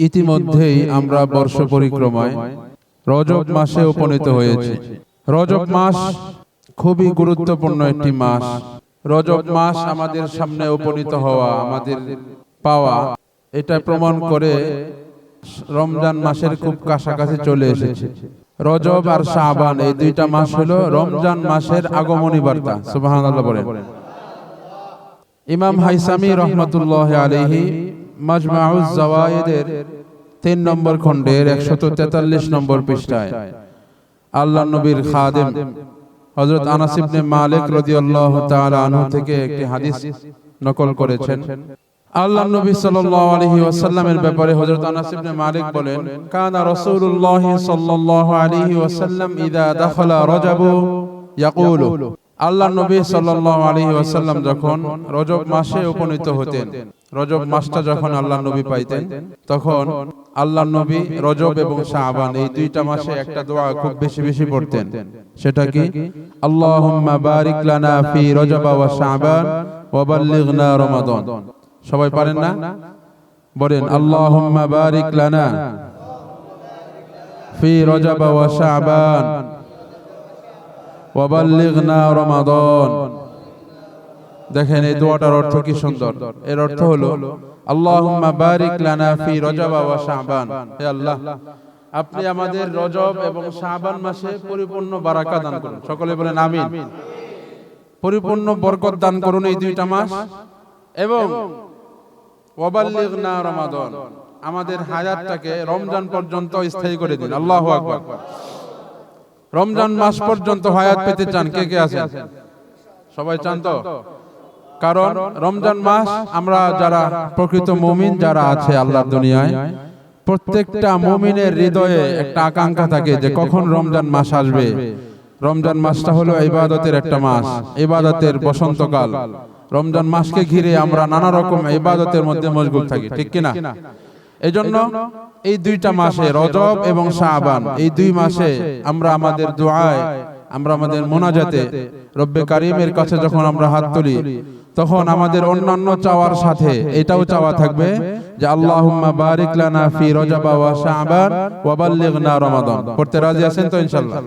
ইতিমধ্যেই আমরা বর্ষ পরিক্রমায় রজব মাসে উপনীত হয়েছি। রজব মাস খুবই গুরুত্বপূর্ণ একটি মাস। রজব মাস আমাদের সামনে উপনীত হওয়া, আমাদের পাওয়া, এটা প্রমাণ করে রমজান মাসের খুব কাছাকাছি চলে এসেছে। রজব আর শাবান এই দুইটা মাস হলো রমজান মাসের আগমনী বার্তা। সুবহানাল্লাহ বলেন। ইমাম হাইসামি রহমাতুল্লাহি আলাইহি মাজমাউজ জাওয়ায়েদের ৩ নম্বর খণ্ডের ১৪৩ নম্বর পৃষ্ঠায় আল্লাহর নবীর খাদেম হযরত আনাস ইবনে মালিক রাদিয়াল্লাহু তাআলা আনহু থেকে একটি হাদিস নকল করেছেন। আল্লাহর নবী সাল্লাল্লাহু আলাইহি ওয়াসাল্লামের ব্যাপারে হযরত আনাস ইবনে মালিক বলেন, কানা রাসূলুল্লাহ সাল্লাল্লাহু আলাইহি ওয়াসাল্লাম ইযা দাখালা রজব ইয়াকুলু, আল্লাহর নবী সাল্লাল্লাহু আলাইহি ওয়াসাল্লাম যখন রজব মাসে উপনীত হতেন, রজব মাসটা যখন আল্লাহর নবী পাইতেন, তখন আল্লাহর নবী রজব এবং শাবান এই দুইটা মাসে একটা দোয়া খুব বেশি বেশি পড়তেন। সেটা কি? আল্লাহুম্মা বারিক লানা ফি রজব ওয়া শাবান ওয়া বাল্লিগনা রমাদান। সবাই পারেন না? বলেন, আল্লাহুম্মা বারিক লানা ফি রজব ওয়া শাবান ওয়া বাল্লিগনা রমাদান। দেখেন এই দোয়াটার অর্থ কি সুন্দর। এর অর্থ হলো আল্লাহুম্মা বারিক লানা ফি রজব ওয়া শাবান, হে আল্লাহ আপনি আমাদের রজব এবং শাবান মাসে পরিপূর্ণ বারাকা দান করুন। সকলে বলেন আমিন। পরিপূর্ণ বরকত দান করুন এই দুইটা মাস, এবং ওয়া বাল্লিগনা রমাদান, আমাদের হায়াতটাকে রমজান পর্যন্ত স্থায়ী করে দিন। আল্লাহু আকবার। রমজান মাস পর্যন্ত হায়াত পেতে চান? কে কে আছেন? সবাই চান তো? কারণ রমজান মাস আমরা যারা প্রকৃত মুমিন যারা আছে আল্লাহর দুনিয়ায়, প্রত্যেকটা মুমিনের হৃদয়ে একটা আকাঙ্ক্ষা থাকে যে কখন রমজান মাস আসবে। রমজান মাসটা হলো ইবাদতের একটা মাস, ইবাদতের বসন্তকাল। রমজান মাসকে ঘিরে আমরা নানা রকম ইবাদতের মধ্যে মশগুল থাকি, ঠিক কিনা? এজন্য এই দুইটা মাসে রজব এবং শাবান এই দুই মাসে আমরা আমাদের দুআয়, আমরা আমাদের মোনাজাতে রব্বে কারীমের কাছে যখন আমরা হাত তুলি, তখন আমাদের অন্যান্য চাওয়ার সাথে এটাও চাওয়া থাকবে যে আল্লাহুম্মা বারিক লানা ফি রজব ওয়া শাবান ওয়া বাল্লিগনা রমাদান। পড়তে রাজি আছেন তো ইনশাআল্লাহ?